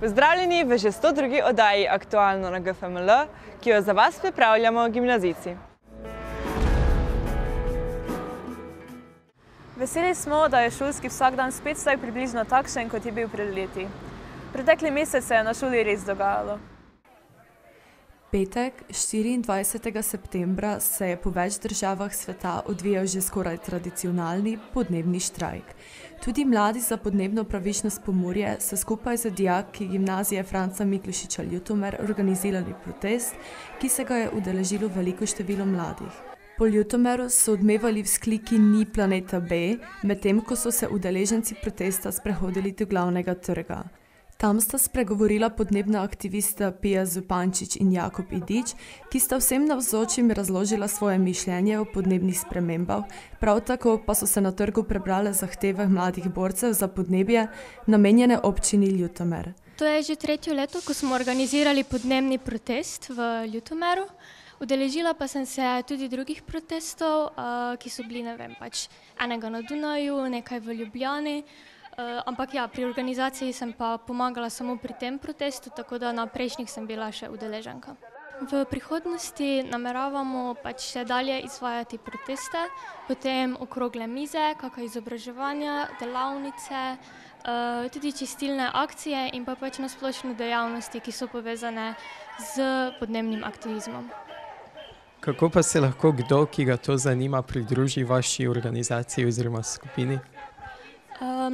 Pozdravljeni v že 102. oddaji Aktualno na GFML, ki jo za vas pripravljamo gimnazijci. Veseli smo, da je šolski vsakdan spet vsaj približno takšen, kot je bil pred leti. Pretekli mesec se je na šoli res dogajalo. Petek, 24. septembra, se je po več državah sveta odvijal že skoraj tradicionalni podnebni štrajk. Tudi mladi za podnebno pravičnost Pomurje so skupaj z dijaki gimnazije Franca Miklošiča Ljutomer organizirali protest, ki se ga je udeležilo veliko število mladih. Po Ljutomeru so odmevali vzkliki Ni planeta B, medtem ko so se udeleženci protesta sprehodili do glavnega trga. Tam sta spregovorila podnebna aktivista Pija Zupančič in Jakob Idič, ki sta vsem navzočim razložila svoje mišljenje o podnebnih spremembah, prav tako pa so se na trgu prebrale zahteve mladih borcev za podnebje, namenjene občini Ljutomer. To je že tretje leto, ko smo organizirali podnebni protest v Ljutomeru. Udeležila pa sem se tudi drugih protestov, ki so bili, enega na Dunaju, nekaj v Ljubljani. Ampak ja, pri organizaciji sem pa pomagala samo pri tem protestu, tako da na prejšnjih sem bila še udeleženka. V prihodnosti nameravamo še dalje izvajati proteste, potem okrogle mize, kakšna izobraževanja, delavnice, tudi čistilne akcije in pa na splošno dejavnosti, ki so povezane z podnebnim aktivizmom. Kako pa se lahko kdo, ki ga to zanima, pridruži vaši organizaciji oziroma skupini?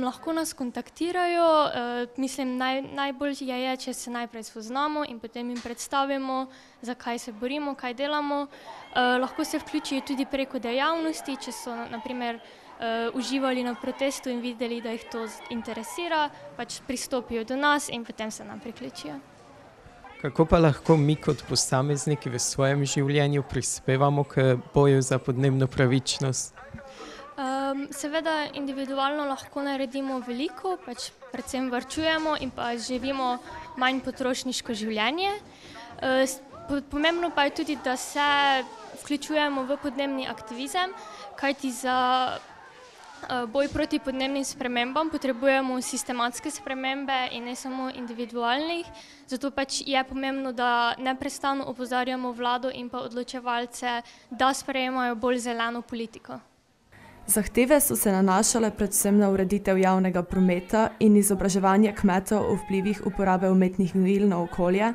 Lahko nas kontaktirajo, mislim, najbolj je, če se najprej spoznamo in potem jim predstavimo, zakaj se borimo, kaj delamo. Lahko se vključijo tudi preko dejavnosti, če so naprimer uživali na protestu in videli, da jih to interesira, pristopijo do nas in potem se nam priključijo. Kako pa lahko mi kot posamezniki v svojem življenju prispevamo k boju za podnebno pravičnost? Seveda individualno lahko naredimo veliko, predvsem varčujemo in pa živimo manj potrošniško življenje. Pomembno pa je tudi, da se vključujemo v podnebni aktivizem, kajti za boj proti podnebnim spremembam potrebujemo sistematske spremembe in ne samo individualnih. Zato je pomembno, da neprestano opozarjamo vlado in pa odločevalce, da sprejemajo bolj zeleno politiko. Zahteve so se nanašale predvsem na ureditev javnega prometa in izobraževanje kmetov o vplivih uporabe umetnih gnojil na okolje,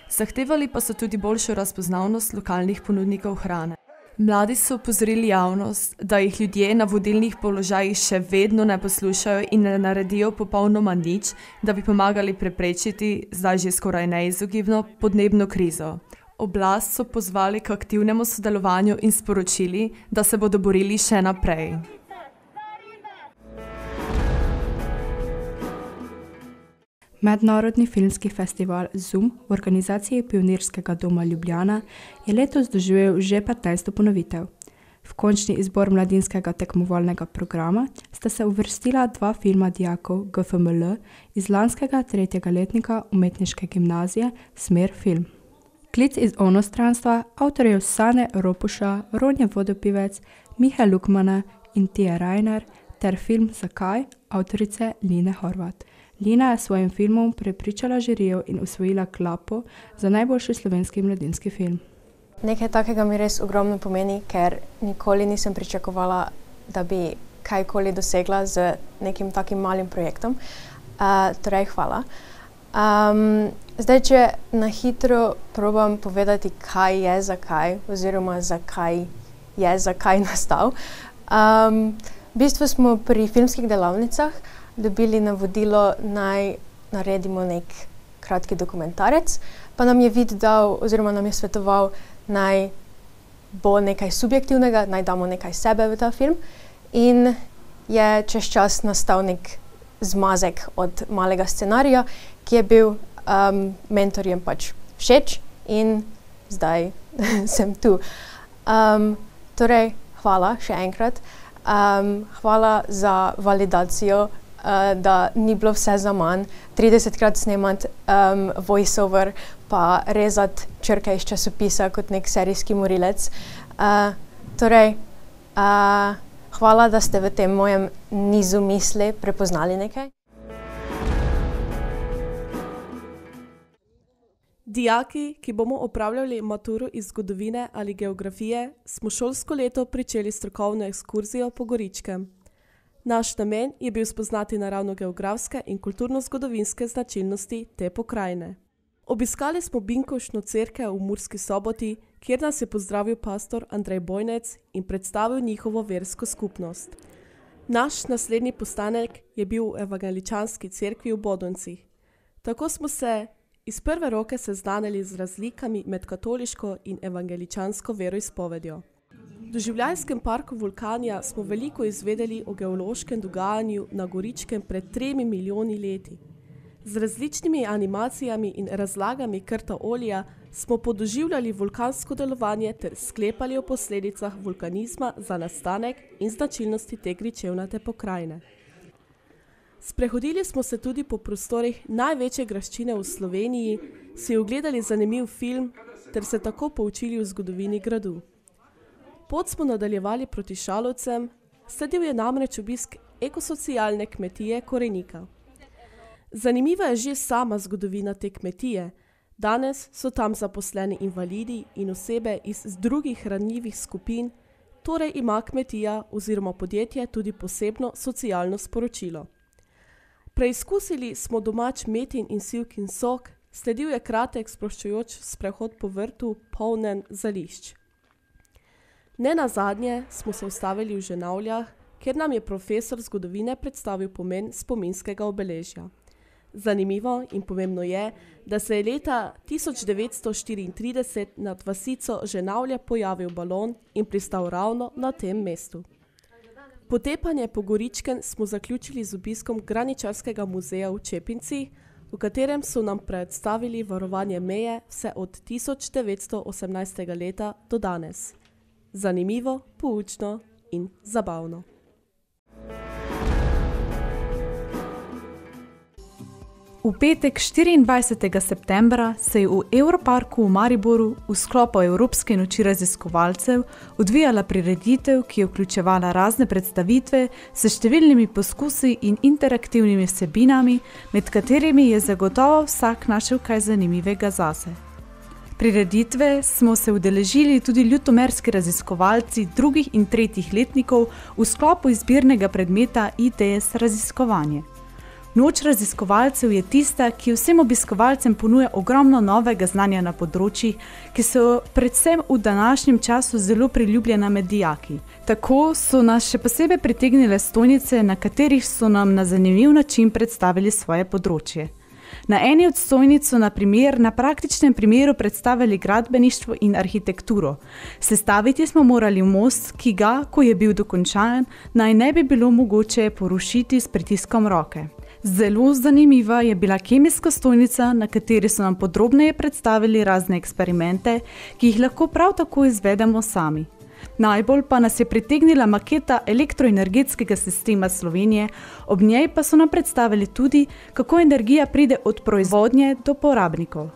zahtevali pa so tudi boljšo razpoznavnost lokalnih ponudnikov hrane. Mladi so opozorili javnost, da jih ljudje na vodilnih položajih še vedno ne poslušajo in ne naredijo popolnoma nič, da bi pomagali preprečiti, zdaj že skoraj neizogibno, podnebno krizo. Oblast so pozvali k aktivnemu sodelovanju in sporočili, da se bodo borili še naprej. Mednarodni filmski festival ZUM v organizaciji Pionirskega doma Ljubljana je letos doživel že 15. ponovitev. V končni izbor mladinskega tekmovalnega programa sta se uvrstila dva filma dijakov GFML iz lanskega 3. letnika umetniške gimnazije Smer film. Klic iz onostranstva avtorjev Sane Ropuša, Ronje Vodopivec, Mihe Lukmana in Tije Rajner ter film Zakaj avtorice Line Horvat. Lina je s svojim filmom prepričala žirijo in osvojila klapo za najboljši slovenski mladinski film. Nekaj takega mi res ogromno pomeni, ker nikoli nisem pričakovala, da bi kajkoli dosegla z nekim takim malim projektom. Torej, hvala. Zdaj, če na hitro probam povedati, kaj je zakaj, oziroma zakaj je zakaj nastal. V bistvu smo pri filmskih delavnicah dobili navodilo, naj naredimo nek kratki dokumentarec, pa nam je vid dal, oziroma nam je svetoval, naj bo nekaj subjektivnega, naj damo nekaj sebe v ta film. In je čez čas nastal nek zmazek od malega scenarija, ki je bil mentorjem všeč in zdaj sem tu. Torej, hvala še enkrat. Hvala za validacijo, da ni bilo vse zaman, 30krat snemati voiceover, pa rezati črke iz časopisa kot nek serijski morilec. Torej, hvala, da ste v tem mojem nizu misli prepoznali nekaj. Dijaki, ki bomo opravljali maturo iz zgodovine ali geografije, smo šolsko leto pričeli strokovno ekskurzijo po Goričkem. Naš namen je bil spoznati naravno-geografske in kulturno-zgodovinske značilnosti te pokrajine. Obiskali smo Binkovšno cerkev v Murski Soboti, kjer nas je pozdravil pastor Andrej Bojnec in predstavil njihovo versko skupnost. Naš naslednji postanek je bil v evangeličanski cerkvi v Bodoncih. Tako smo se iz prve roke seznanili z razlikami med katoliško in evangeličansko veroizpovedjo. V doživljajskem parku Vulkanija smo veliko izvedeli o geološkem dogajanju na Goričkem pred 3 milijoni leti. Z različnimi animacijami in razlagami Krta Olija smo podoživljali vulkansko delovanje ter sklepali o posledicah vulkanizma za nastanek in značilnosti te gričevnate pokrajine. Sprehodili smo se tudi po prostorih največje graščine v Sloveniji, si ogledali zanimiv film ter se tako poučili o zgodovini gradu. Pot smo nadaljevali proti Šalovcem, sledil je namreč obisk ekosocialne kmetije Korenika. Zanimiva je že sama zgodovina te kmetije. Danes so tam zaposleni invalidi in osebe iz drugih ranljivih skupin, torej ima kmetija oziroma podjetje tudi posebno socialno sporočilo. Preizkusili smo domač metin in sivkin sok, sledil je kratek sproščujoč sprehod po vrtu, polnen zališč. Nenazadnje smo se ustavili v Ženavljah, kjer nam je profesor zgodovine predstavil pomen spominskega obeležja. Zanimivo in pomembno je, da se je leta 1934 nad vasico Ženavlje pojavil balon in pristal ravno na tem mestu. Potepanje po Goričkem smo zaključili z obiskom Graničarskega muzeja v Čepincih, v katerem so nam predstavili varovanje meje vse od 1918. leta do danes. Zanimivo, poučno in zabavno. V petek 24. septembra se je v Evroparku v Mariboru v sklopu Evropske noči raziskovalcev odvijala prireditev, ki je vključevala razne predstavitve s številnimi poskusi in interaktivnimi vsebinami, med katerimi je zagotovo vsak našel kaj zanimivega zase. Prireditve smo se udeležili tudi ljutomerski raziskovalci drugih in tretjih letnikov v sklopu izbirnega predmeta ITS raziskovanje. Noč raziskovalcev je tista, ki vsem obiskovalcem ponuja ogromno novega znanja na področjih, ki so predvsem v današnjem času zelo priljubljena med dijaki. Tako so nas še posebej pritegnile stojnice, na katerih so nam na zanimiv način predstavili svoje področje. Na eni od stojnic so na praktičnem primeru predstavili gradbeništvo in arhitekturo. Sestaviti smo morali most, ki ga, ko je bil dokončan, naj ne bi bilo mogoče porušiti s pritiskom roke. Zelo zanimiva je bila kemijska stojnica, na kateri so nam podrobneje predstavili razne eksperimente, ki jih lahko prav tako izvedemo sami. Najbolj pa nas je pritegnila maketa elektroenergetskega sistema Slovenije, ob njej pa so nam predstavili tudi, kako energija pride od proizvodnje do porabnikov.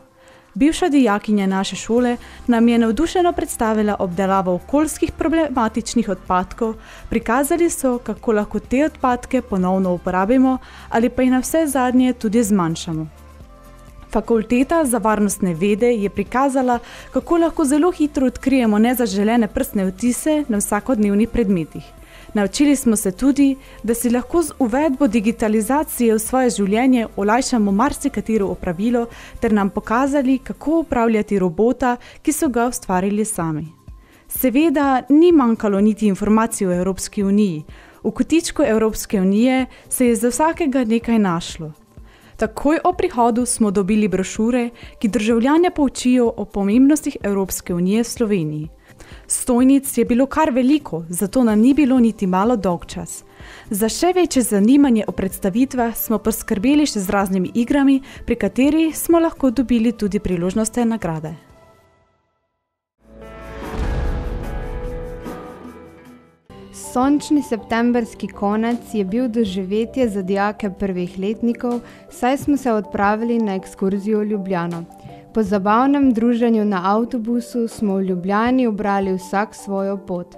Bivša dijakinja naše šole nam je navdušeno predstavila obdelavo okoljskih problematičnih odpadkov, prikazali so, kako lahko te odpadke ponovno uporabimo ali pa jih na vse zadnje tudi zmanjšamo. Fakulteta za varnostne vede je prikazala, kako lahko zelo hitro odkrijemo nezaželene prstne odtise na vsakodnevnih predmetih. Naučili smo se tudi, da si lahko z uvedbo digitalizacije v svoje življenje olajšamo marsikatero opravilo ter nam pokazali, kako upravljati robota, ki so ga ustvarili sami. Seveda ni manjkalo niti informacij o Evropski uniji. V kotičku Evropske unije se je za vsakega nekaj našlo. Takoj o prihodu smo dobili brošure, ki državljane poučijo o pomembnostih Evropske unije v Sloveniji. Stojnic je bilo kar veliko, zato nam ni bilo niti malo dolgčas. Za še večje zanimanje o predstavitvah smo poskrbeli še z raznimi igrami, pri katerih smo lahko dobili tudi priložnostne nagrade. Sončni septemberski konec je bil doživetje za dijake prvih letnikov, saj smo se odpravili na ekskurzijo v Ljubljano. Po zabavnem druženju na avtobusu smo v Ljubljani ubrali vsak svojo pot.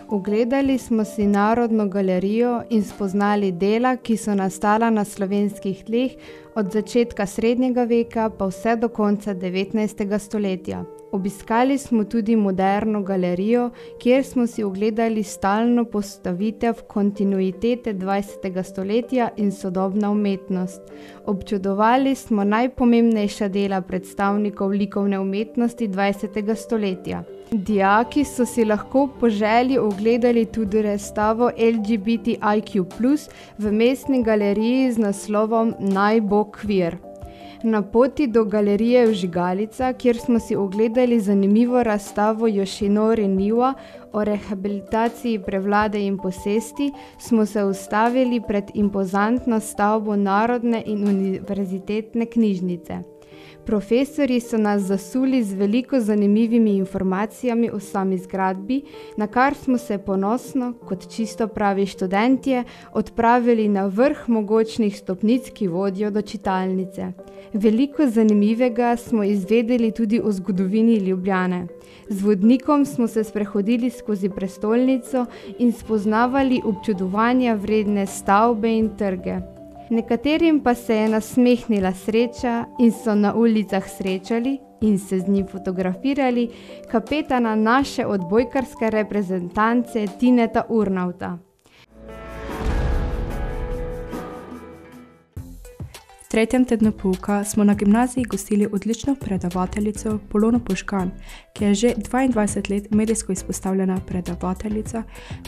Ogledali smo si Narodno galerijo in spoznali dela, ki so nastala na slovenskih tleh od začetka srednjega veka pa vse do konca 19. stoletja. Obiskali smo tudi Moderno galerijo, kjer smo si ogledali stalno postavitev kontinuitete 20. stoletja in sodobna umetnost. Občudovali smo najpomembnejša dela predstavnikov likovne umetnosti 20. stoletja. Dijaki so si lahko po želji ogledali tudi razstavo LGBTIQ+, v mestni galeriji z naslovom Naj bo kvir. Na poti do galerije Vžigalica, kjer smo si ogledali zanimivo razstavo Yoshinori Niwa o rehabilitaciji prevlade in posesti, smo se ustavili pred impozantno stavbo Narodne in univerzitetne knjižnice. Profesorji so nas zasuli z veliko zanimivimi informacijami o sami zgradbi, na kar smo se ponosno, kot čisto pravi študentje, odpravili na vrh mogočnih stopnic, ki vodijo do čitalnice. Veliko zanimivega smo izvedeli tudi o zgodovini Ljubljane. Z vodnikom smo se sprehodili skozi prestolnico in spoznavali občudovanja vredne stavbe in trge. Nekaterim pa se je nasmehnila sreča in so na ulicah srečali in se z njim fotografirali kapetana naše odbojkarske reprezentance Tineta Urnauta. V tretjem tednu pouka smo na gimnaziji gostili odlično predavateljico Polono Požgan, ki je že 22 let medijsko izpostavljena predavateljica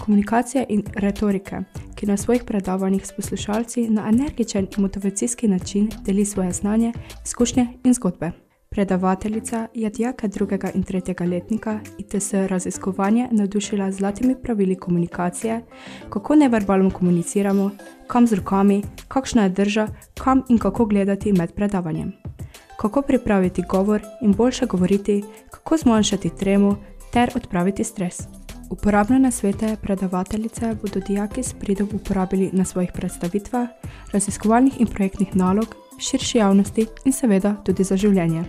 komunikacije in retorike, ki na svojih predavanjih s poslušalci na energičen in motivacijski način deli svoje znanje, izkušnje in zgodbe. Predavateljica je dijake 2. in 3. letnika ITS raziskovanje navdušila z zlatimi pravili komunikacije, kako neverbalno komuniciramo, kam z rokami, kakšna je drža, kam in kako gledati med predavanjem, kako pripraviti govor in boljše govoriti, kako zmanjšati tremo ter odpraviti stres. Uporabne nasvete predavateljice bodo dijaki s pridom uporabili na svojih predstavitvah, raziskovalnih in projektnih nalog, širši javnosti in seveda tudi za življenje.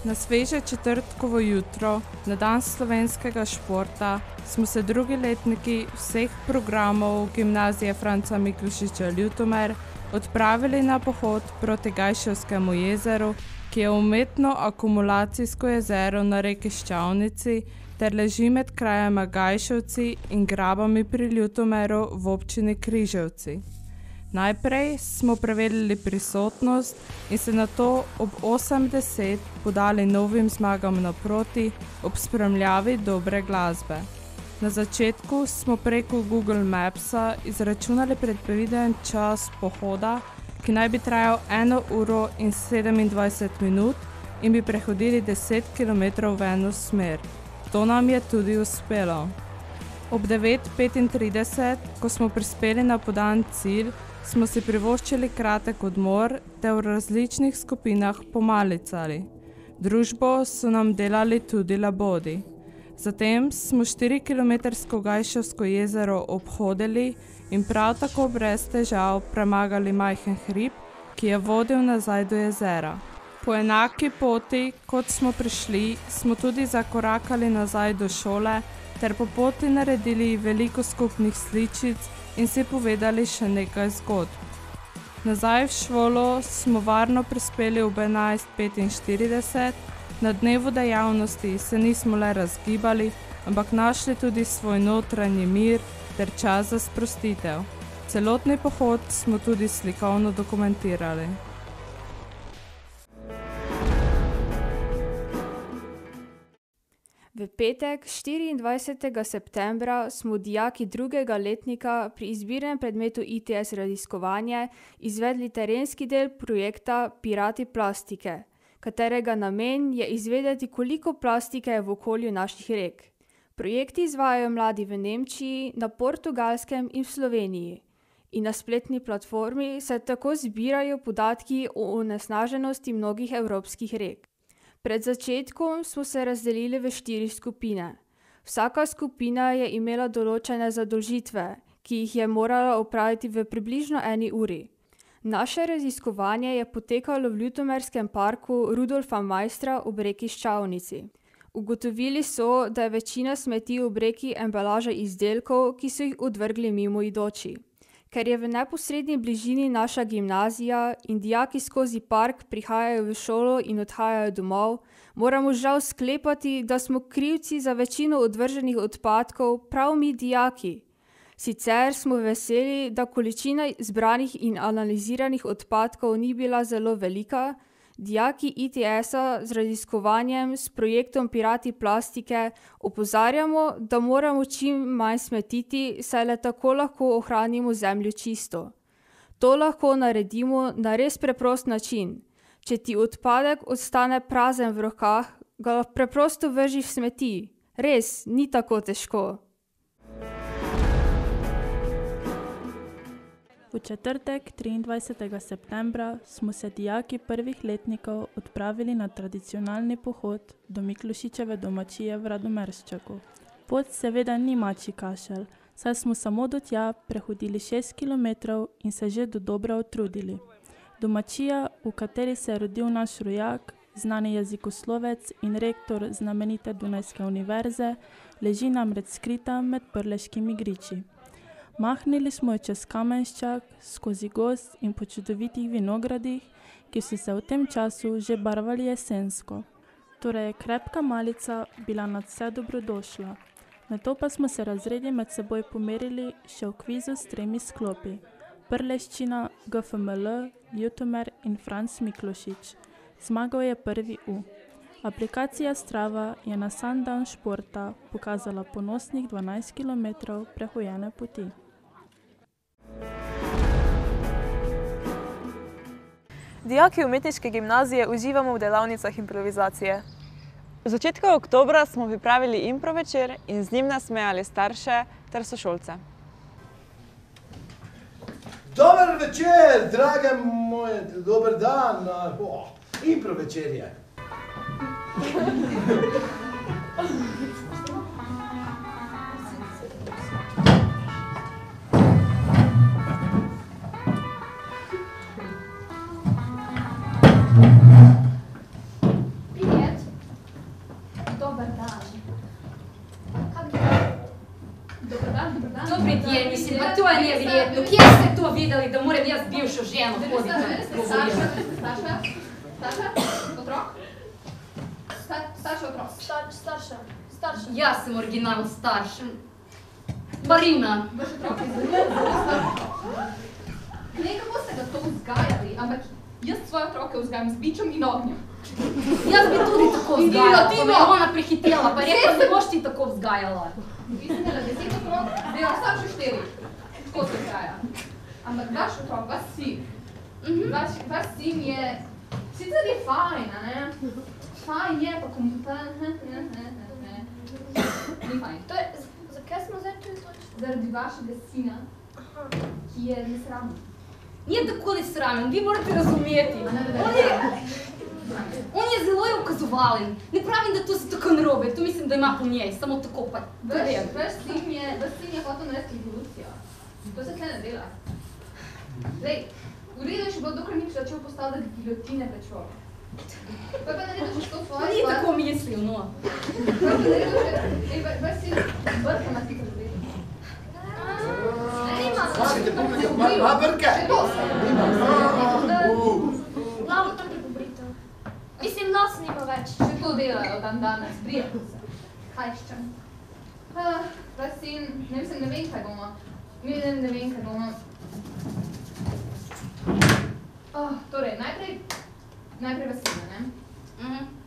Na sveže četrtkovo jutro, na dan slovenskega športa, smo se drugi letniki vseh programov Gimnazije Franca Miklošiča Ljutomer odpravili na pohod proti Gajševskemu jezeru, ki je umetno akumulacijsko jezero na reki Ščavnici ter leži med krajema Gajševci in Grabami pri Ljutomeru v občini Križevci. Najprej smo preverili prisotnost in se nato ob 8:10 podali novim zmagam naproti ob spremljavi dobre glasbe. Na začetku smo preko Google Mapsa izračunali predviden čas pohoda, ki naj bi trajal 1 uro in 27 minut in bi prehodili 10 km v eno smer. To nam je tudi uspelo. Ob 9:35, ko smo prispeli na podan cilj, smo si privoščili kratek odmor ter v različnih skupinah pomalicali. Družbo so nam delali tudi labodi. Zatem smo 4-kilometrsko Gajševsko jezero obhodili in prav tako brez težav premagali majhen hrib, ki je vodil nazaj do jezera. Po enaki poti, kot smo prišli, smo tudi zakorakali nazaj do šole ter po poti naredili veliko skupnih sličic in si povedali še nekaj zgodb. Nazaj v šolo smo varno prispeli ob 11:45, na dnevu dejavnosti se nismo le razgibali, ampak našli tudi svoj notranji mir ter čas za sprostitev. Celotni pohod smo tudi slikovno dokumentirali. V petek, 24. septembra, smo dijaki 2. letnika pri izbirnem predmetu ITS raziskovanje izvedli terenski del projekta Pirati plastike, katerega namen je izvedeti, koliko plastike je v okolju naših rek. Projekti izvajajo mladi v Nemčiji, na Portugalskem in v Sloveniji. In na spletni platformi se tako zbirajo podatki o onesnaženosti mnogih evropskih rek. Pred začetkom smo se razdelili v 4 skupine. Vsaka skupina je imela določene zadolžitve, ki jih je morala opraviti v približno 1 uri. Naše raziskovanje je potekalo v Ljutomerskem parku Rudolfa Maistra ob reki Ščavnici. Ugotovili so, da je večina smeti ob reki embalaža izdelkov, ki so jih odvrgli mimoidoči. Ker je v neposredni bližini naša gimnazija in dijaki skozi park prihajajo v šolo in odhajajo domov, moramo žal sklepati, da smo krivci za večino odvrženih odpadkov prav mi dijaki. Sicer smo veseli, da količina zbranih in analiziranih odpadkov ni bila zelo velika, dijaki ITS-a z raziskovanjem s projektom Pirati plastike opozarjamo, da moramo čim manj smetiti, saj le tako lahko ohranimo zemljo čisto. To lahko naredimo na res preprost način. Če ti odpadek ostane prazen v rokah, ga preprosto vrži v smeti. Res, ni tako težko. V četrtek, 23. septembra, smo se dijaki prvih letnikov odpravili na tradicionalni pohod do Miklošičeve domačije v Radomerščaku. Pot seveda ni mačji kašelj, saj smo samo do tja prehodili 6 km in se že dodobra utrudili. Domačija, v kateri se je rodil naš rojak, znani jezikoslovec in rektor znamenite Dunajske univerze, leži namreč skrita med prleškimi griči. Mahnili smo jo čez Kamenščak, skozi gozd in po čudovitih vinogradih, ki so se v tem času že barvali jesensko. Torej je krepka malica bila nadvse dobrodošla. Nato pa smo se razredi med seboj pomerili še v kvizu s 3 sklopi. Prleščina, GFML, Ljutomer in Franc Miklošič. Zmagal je prvi U. Aplikacija Strava je na sam dan športa pokazala ponosnih 12 km prehojene poti. Dijaki umetniške gimnazije uživamo v delavnicah improvizacije. V začetku oktobra smo pripravili impro večer in z njim nasmejali starše ter sošolce. Dober večer, drage moje, dober dan. Impro večer je. Привет. Добър дан. Как ги? Добър дан, добър дан. Добри ден, mislim, pa to je nevrijetno. Kje ste to videli, da moram jaz bivšo ženo hoditi? Starša? Otrok? Starša otrok? Starša. Jaz sem originalno starša. Marina. Vaš otrok je zelo starša. Ne, kako ste ga to vzgajali, ampak jaz svoje otroke vzgajam z bičem in ognjem. Jaz bi tudi tako vzgajala, pa me je ona prehitela, pa rekla, da boš ti tako vzgajala. Vi ste imela 10 otrok, zdaj vam starši 4. Tako se vzgaja. Ampak vaš otrok, vaš sin, vaš sin je, sicer je fajn, a ne? Fajn je, pa ni fajn. Zakaj smo zdaj tu točno? Zaradi vašega sina, ki je nesramen. Nije tako nesramen, vi morate razumeti. On je zelo ukazovalen. Ne pravim, da to se tako narobe, to mislim, da ima po njej, samo tako pa. Vaš sin je hotel narediti evolucijo. To se tle ne dela. Zdaj, v redu je še bilo, dokler ni začel postavljati giljotine pred šolo. Pa je pa naredil še to svoje. Ni tako mislil, no. Pa je pa naredil še, vaš sin brka na tiho zredi. Ma brke! Glavo tam je pobrito. Mislim, nos nima več. Še to delajo dan danes, brijete se. Kaj ščem? Vaš sin, ne vem, kaj bomo. Ne vem, kaj bomo. Torej, najprej vas sina, ne?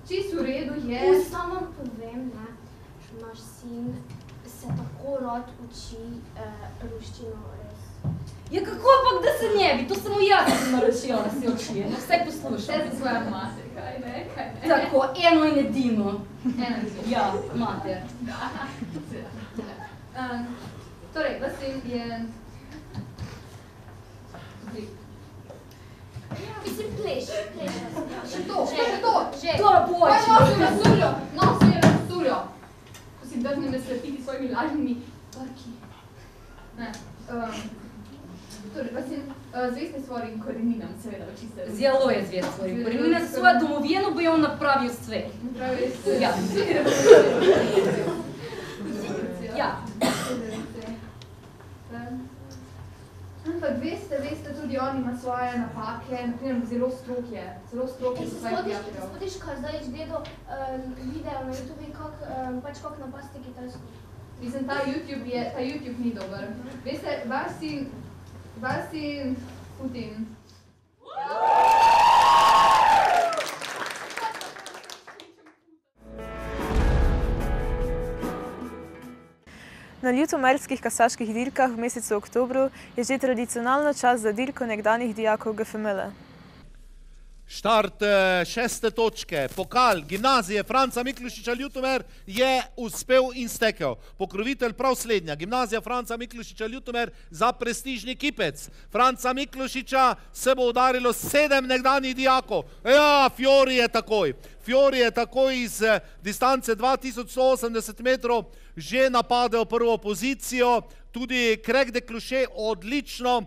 Čist v redu je... Samo povem, ne, naš sin se tako rad uči ruščino res. Ja, kako pa, da se ne bi? To samo jaz sem naročila, da se uči. Vse poslušam. Vse za svojo mater, kaj ne? Tako, eno in edino. Eno in edino. Ja, mater. Torej, vas sin je... Mislim, pleš. Še to. To boči. Nosil je razsuljo. Ko si drzni me slepiti svojimi lažnimi brki. Ne. Torej, pa si zvesti svojim koreninam, seveda, očiste. Zelo je zvest svojim koreninam, za svojo domovino bo on napravil sve. Napravil sve. Ja. Ja. Ampak veste, tudi on ima svoje napake, naprimer zelo strok je so svojih prijateljev. Spodiš, kaj zdaj gledal video na YouTube, kak napasti Kitajsko? Mislim, ta YouTube ni dober. Veste, vaš sin Putin. Na ljutomerskih kasaških dirkah v mesecu oktobru je že tradicionalno čas za dirko nekdanjih dijakov GFML. Štart 6. točke. Pokal gimnazije Franca Miklošiča Ljutomer je uspel in stekel. Pokrovitelj prav slednja. Gimnazija Franca Miklošiča Ljutomer za prestižni kipec. Franca Miklošiča se bo udarilo 7 nekdanjih dijakov. Ja, Fiori je takoj iz distance 2180 metrov že napadel prvo pozicijo. Tudi Craig de Clouchet odlično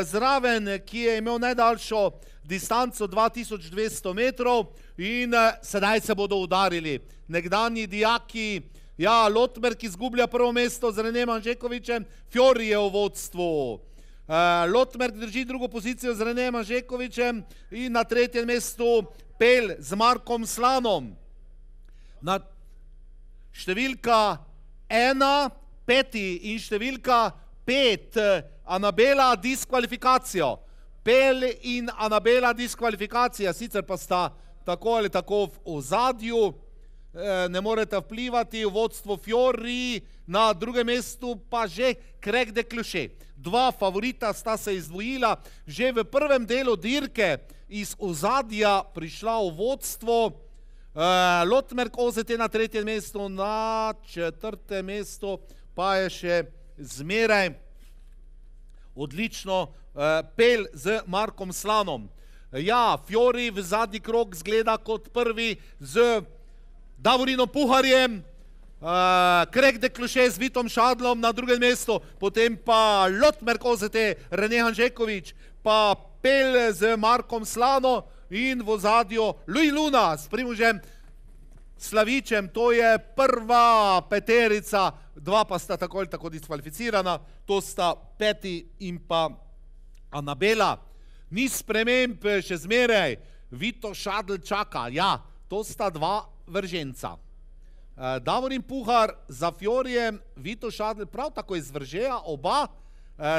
zraven, ki je imel najdaljšo distanco 2200 metrov in sedaj se bodo udarili. Nekdanji dijaki, ja, Lotmerk izgublja prvo mesto z Renem Anžekovičem, Fiori je v vodstvu. Lotmerk drži drugo pozicijo z Renem Anžekovičem in na tretjem mestu Pel z Markom Slanom. Na številka 1, 5 in številka 5, Anabela diskvalifikacijo. Pel in Anabela diskvalifikacija, sicer pa sta tako ali tako v ozadju, ne morete vplivati v vodstvo Fiori, na drugem mestu pa že Craig de Clouchet. Dva favorita sta se izdvojila, že v prvem delu dirke iz ozadja prišla v vodstvo. Lotmerk OZT na tretjem mestu, na četrtem mestu pa je še zmeraj odlično Pel z Markom Slanom. Ja, Fiori v zadnji krog zgleda kot prvi z Davorinom Puharjem, Craig de Clouchet z Vitom Šadlom na drugem mestu, potem pa Lotmerk OZT, Rene Hanžekovič, pa Pel z Markom Slano in v ozadju Louis Luna s Primožem Slavičem. To je prva peterica, dva pa sta tako ali tako diskvalificirana, to sta Peti in pa Anabela. Ni sprememb še zmeraj, Vito Šadl čaka, ja, to sta dva vrženca. Davorin Puhar za Fiorijem, Vito Šadl prav tako iz Vržeja, oba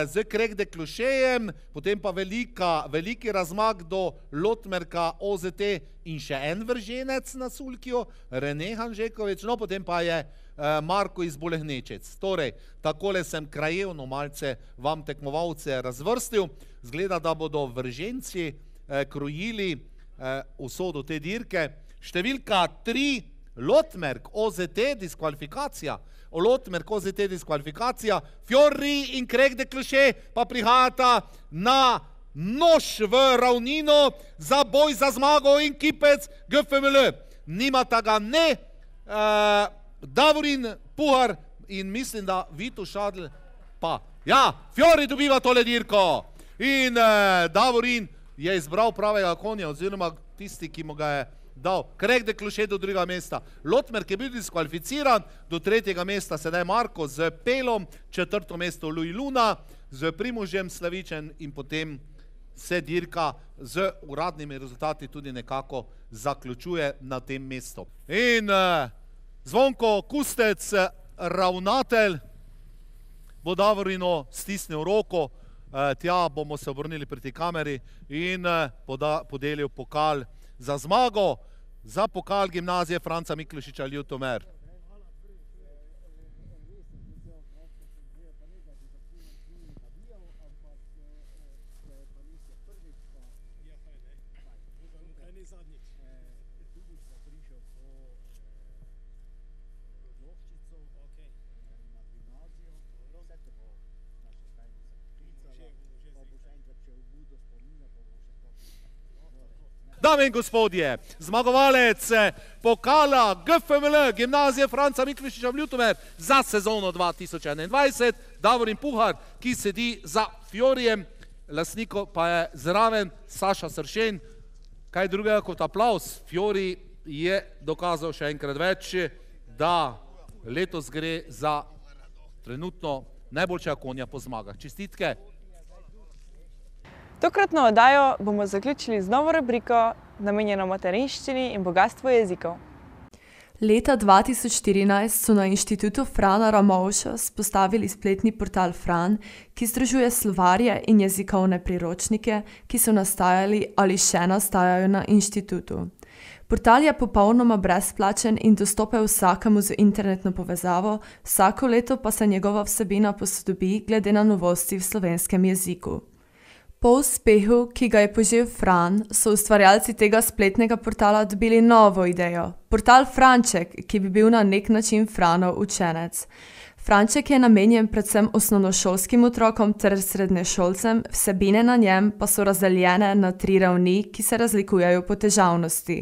z Craig de Clouchetem, potem pa veliki razmak do Lotmerka OZT in še en vrženec na Sulkiju, Rene Hanžekovič, no potem pa je Marko iz Bolehnečec. Torej, takole sem krajevno malce vam tekmovalce razvrstil. Zgleda, da bodo vrženci krojili usodo te dirke. Številka 3, Lotmerk OZT diskvalifikacija. Lotmerk OZT diskvalifikacija. Fiori in Craig de Clouchet pa prihajata na nož v ravnino za boj za zmago in kipec GFML. Nimata ga ne Davorin Puhar in mislim, da Vito Šadl pa. Ja, Fiori dobiva tole dirko in Davorin je izbral pravega konja oziroma tisti, ki mu ga je dal. Craig de Clouchet do drugega mesta. Lotmerk je bil diskvalificiran, do tretjega mesta sedaj Marko z Pelom, četrto mesto Louis Luna z Primožem Slavičem in potem se dirka z uradnimi rezultati tudi nekako zaključuje na tem mestu. In Zvonko Kustec, ravnatelj, bo Davorinu stisnil roko, tja bomo se obrnili proti kameri in podelil pokal za zmago, za pokal gimnazije Franca Miklošiča Ljutomer. Dame in gospodje, zmagovalec pokala GFML gimnazije Franca Miklošiča Ljutomer za sezono 2021, Davorin Puhar, ki sedi za Fiorijem lastnikov pa je zraven Saša Sršen. Kaj drugega kot aplauz. Fiori je dokazal še enkrat več, da letos gre za trenutno najboljšega konja po zmagah. Čestitke. Tokratno oddajo bomo zaključili z novo rubriko namenjeno materinščini in bogastvu jezikov. Leta 2014 so na Inštitutu Frana Ramovša spostavili spletni portal Fran, ki združuje slovarje in jezikovne priročnike, ki so nastajali ali še nastajajo na inštitutu. Portal je popolnoma brezplačen in dostopen vsakemu z internetno povezavo, vsako leto pa se njegova vsebina posodobi glede na novosti v slovenskem jeziku. Po uspehu, ki ga je požel Fran, so ustvarjalci tega spletnega portala dobili novo idejo. Portal Franček, ki bi bil na nek način Franov učenec. Franček je namenjen predvsem osnovnošolskim otrokom ter srednješolcem, vsebine na njem pa so razdeljene na 3 ravni, ki se razlikujejo po težavnosti.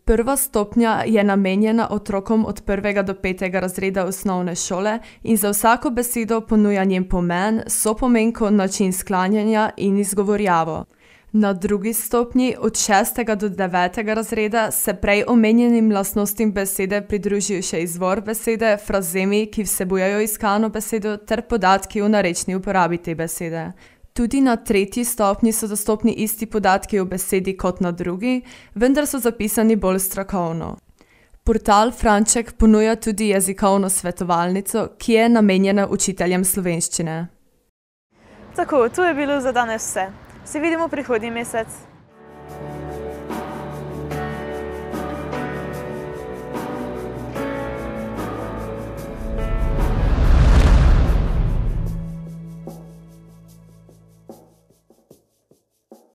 Prva stopnja je namenjena otrokom od 1. do 5. razreda osnovne šole in za vsako besedo ponuja njen pomen, sopomenko, način sklanjanja in izgovorjavo. Na drugi stopnji, od 6. do 9. razreda, se prej omenjenim lastnostim besede pridružijo še izvor besede, frazemi, ki vsebujejo iskano besedo, ter podatki o narečni uporabi te besede. Tudi na 3. stopnji so dostopni isti podatki o besedi kot na 2., vendar so zapisani bolj strokovno. Portal Franček ponuja tudi jezikovno svetovalnico, ki je namenjena učiteljem slovenščine. Tako, to je bilo za danes vse. Se vidimo prihodnji mesec.